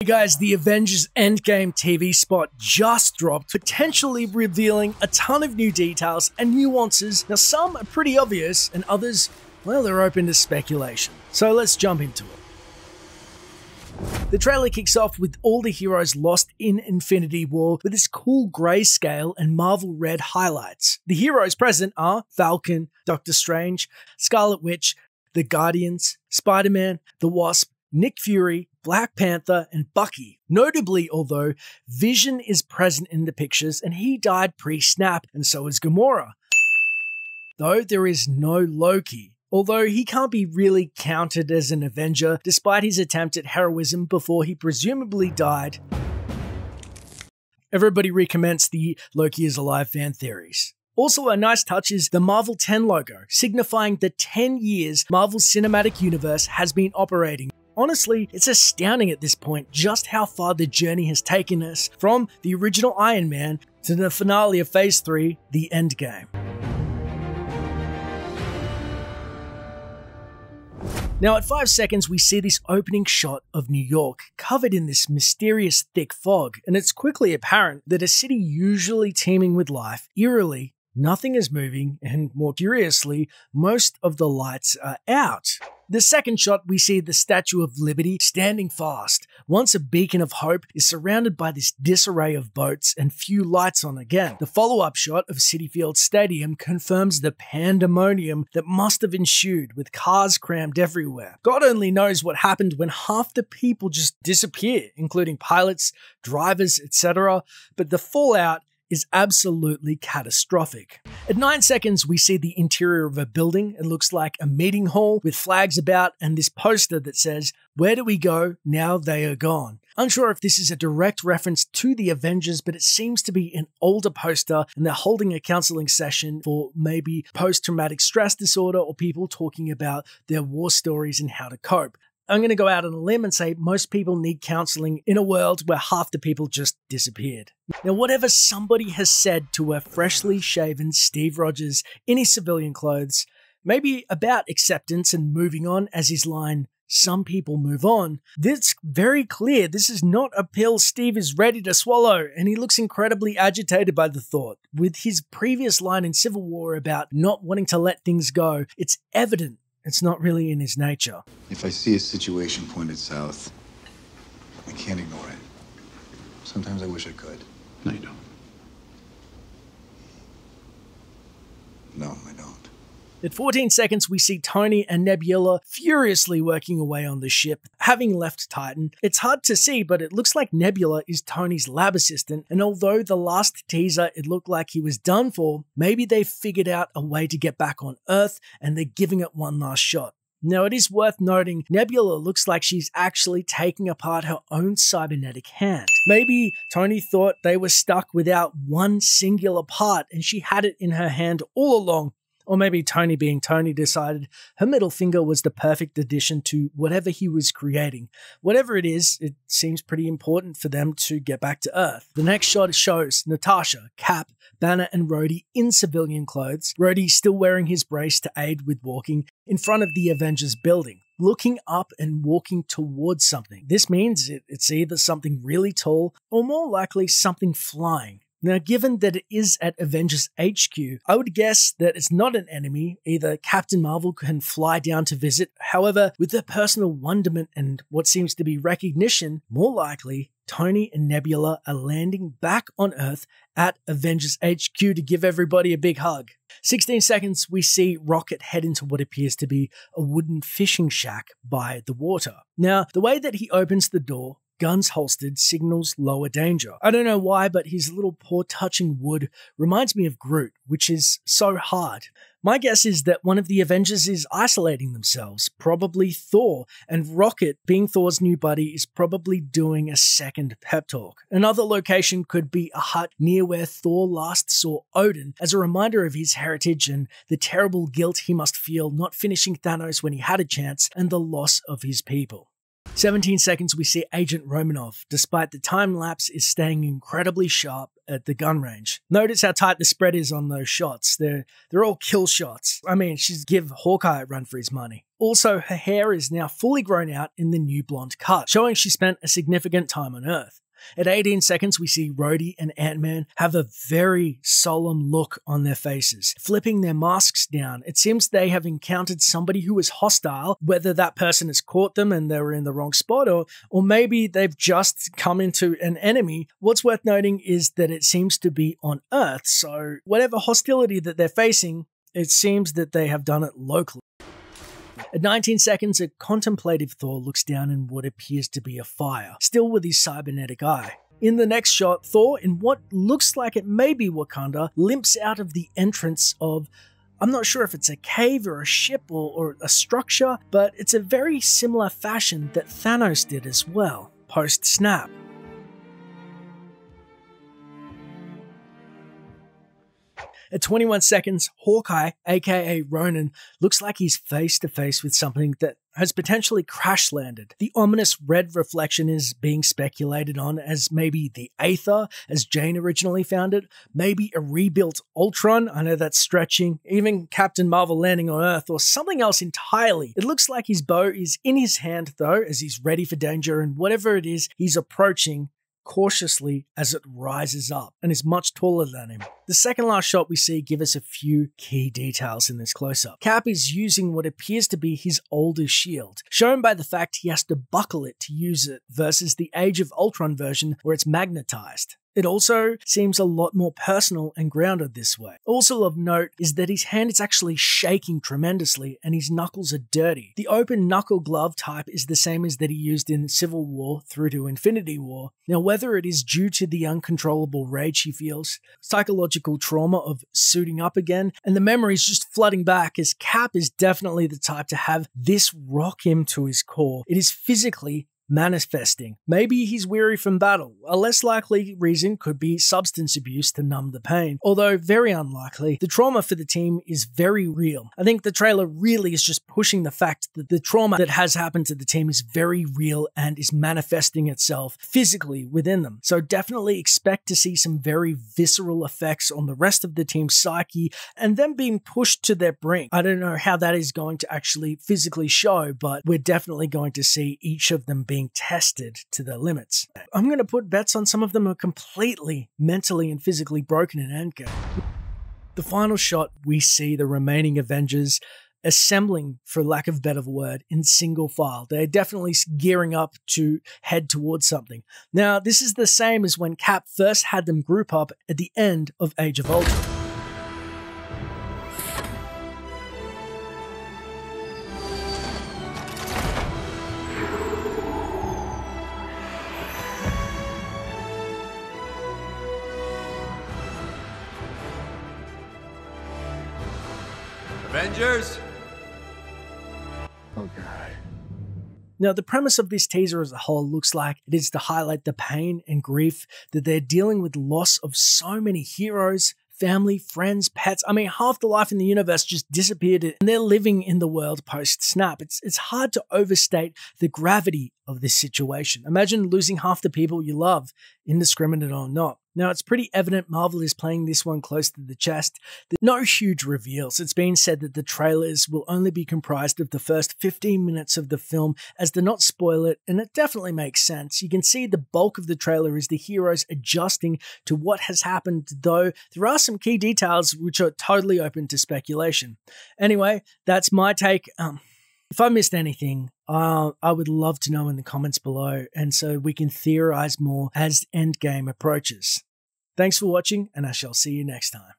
Hey guys, the Avengers Endgame TV spot just dropped, potentially revealing a ton of new details and nuances. Now some are pretty obvious and others, well, they're open to speculation. So let's jump into it. The trailer kicks off with all the heroes lost in Infinity War with this cool grayscale and Marvel red highlights. The heroes present are Falcon, Doctor Strange, Scarlet Witch, the Guardians, Spider-Man, the Wasp, Nick Fury, Black Panther, and Bucky. Notably, although, Vision is present in the pictures and he died pre-snap, and so is Gamora. Though there is no Loki, although he can't be really counted as an Avenger despite his attempt at heroism before he presumably died. Everybody recommenced the Loki is alive fan theories. Also, a nice touch is the Marvel 10 logo, signifying the 10 years Marvel's cinematic universe has been operating. Honestly, it's astounding at this point just how far the journey has taken us from the original Iron Man to the finale of Phase 3, the Endgame. Now at 5 seconds, we see this opening shot of New York, covered in this mysterious thick fog, and it's quickly apparent that a city usually teeming with life, eerily, nothing is moving, and more curiously, most of the lights are out. The second shot, we see the Statue of Liberty standing fast. Once a beacon of hope is surrounded by this disarray of boats and few lights on again. The follow-up shot of Citi Field Stadium confirms the pandemonium that must have ensued with cars crammed everywhere. God only knows what happened when half the people just disappear, including pilots, drivers, etc. But the fallout is absolutely catastrophic. At 9 seconds, we see the interior of a building. It looks like a meeting hall with flags about and this poster that says, "Where do we go? Now they are gone." Unsure if this is a direct reference to the Avengers, but it seems to be an older poster and they're holding a counseling session for maybe post-traumatic stress disorder or people talking about their war stories and how to cope. I'm going to go out on a limb and say most people need counseling in a world where half the people just disappeared. Now, whatever somebody has said to a freshly shaven Steve Rogers in his civilian clothes, maybe about acceptance and moving on as his line, "Some people move on," it's very clear this is not a pill Steve is ready to swallow, and he looks incredibly agitated by the thought. With his previous line in Civil War about not wanting to let things go, it's evident it's not really in his nature. If I see a situation pointed south, I can't ignore it. Sometimes I wish I could. No, you don't. No, I don't. At 14 seconds, we see Tony and Nebula furiously working away on the ship, having left Titan. It's hard to see, but it looks like Nebula is Tony's lab assistant, and although the last teaser it looked like he was done for, maybe they figured out a way to get back on Earth and they're giving it one last shot. Now, it is worth noting, Nebula looks like she's actually taking apart her own cybernetic hand. Maybe Tony thought they were stuck without one singular part and she had it in her hand all along. Or maybe Tony, being Tony, decided her middle finger was the perfect addition to whatever he was creating. Whatever it is, it seems pretty important for them to get back to Earth. The next shot shows Natasha, Cap, Banner, and Rhodey in civilian clothes. Rhodey still wearing his brace to aid with walking in front of the Avengers building, looking up and walking towards something. This means it's either something really tall or more likely something flying. Now, given that it is at Avengers HQ, I would guess that it's not an enemy. Either Captain Marvel can fly down to visit. However, with their personal wonderment and what seems to be recognition, more likely, Tony and Nebula are landing back on Earth at Avengers HQ to give everybody a big hug. 16 seconds, we see Rocket head into what appears to be a wooden fishing shack by the water. Now, the way that he opens the door, guns holstered, signals lower danger. I don't know why, but his little paw touching wood reminds me of Groot, which is so hard. My guess is that one of the Avengers is isolating themselves, probably Thor, and Rocket, being Thor's new buddy, is probably doing a second pep talk. Another location could be a hut near where Thor last saw Odin, as a reminder of his heritage and the terrible guilt he must feel not finishing Thanos when he had a chance, and the loss of his people. 17 seconds, we see Agent Romanov, despite the time lapse, is staying incredibly sharp at the gun range. Notice how tight the spread is on those shots. They're all kill shots. I mean, she's give Hawkeye a run for his money. Also, her hair is now fully grown out in the new blonde cut, showing she spent a significant time on Earth. At 18 seconds, we see Rhodey and Ant-Man have a very solemn look on their faces, flipping their masks down. It seems they have encountered somebody who is hostile, whether that person has caught them and they were in the wrong spot, or maybe they've just come into an enemy. What's worth noting is that it seems to be on Earth, so whatever hostility that they're facing, it seems that they have done it locally. At 19 seconds, a contemplative Thor looks down in what appears to be a fire, still with his cybernetic eye. In the next shot, Thor, in what looks like it may be Wakanda, limps out of the entrance of, I'm not sure if it's a cave or a ship or a structure, but it's a very similar fashion that Thanos did as well, post-snap. At 21 seconds, Hawkeye, aka Ronan, looks like he's face to face with something that has potentially crash landed. The ominous red reflection is being speculated on as maybe the Aether, as Jane originally found it, maybe a rebuilt Ultron, I know that's stretching, even Captain Marvel landing on Earth, or something else entirely. It looks like his bow is in his hand though, as he's ready for danger, and whatever it is, he's approaching cautiously as it rises up and is much taller than him. The second last shot we see give us a few key details in this close-up. Cap is using what appears to be his older shield, shown by the fact he has to buckle it to use it versus the Age of Ultron version where it's magnetized. It also seems a lot more personal and grounded this way. Also of note is that his hand is actually shaking tremendously and his knuckles are dirty. The open knuckle glove type is the same as that he used in Civil War through to Infinity War. Now, whether it is due to the uncontrollable rage he feels, psychological trauma of suiting up again, and the memories just flooding back, as Cap is definitely the type to have this rock him to his core. It is physically manifesting. Maybe he's weary from battle. A less likely reason could be substance abuse to numb the pain. Although very unlikely, the trauma for the team is very real. I think the trailer really is just pushing the fact that the trauma that has happened to the team is very real and is manifesting itself physically within them. So definitely expect to see some very visceral effects on the rest of the team's psyche and them being pushed to their brink. I don't know how that is going to actually physically show, but we're definitely going to see each of them being tested to their limits. I'm going to put bets on some of them are completely mentally and physically broken in Endgame. The final shot, we see the remaining Avengers assembling, for lack of a better word, in single file. They're definitely gearing up to head towards something. Now, this is the same as when Cap first had them group up at the end of Age of Ultron. Avengers! Oh, God. Now, the premise of this teaser as a whole looks like it is to highlight the pain and grief that they're dealing with loss of so many heroes, family, friends, pets. I mean, half the life in the universe just disappeared and they're living in the world post-snap. It's hard to overstate the gravity of this situation. Imagine losing half the people you love, indiscriminate or not. Now, it's pretty evident Marvel is playing this one close to the chest. There's no huge reveals. It's been said that the trailers will only be comprised of the first 15 minutes of the film as to not spoil it, and it definitely makes sense. You can see the bulk of the trailer is the heroes adjusting to what has happened, though there are some key details which are totally open to speculation. Anyway, that's my take. If I missed anything, I would love to know in the comments below, and so we can theorize more as Endgame approaches. Thanks for watching, and I shall see you next time.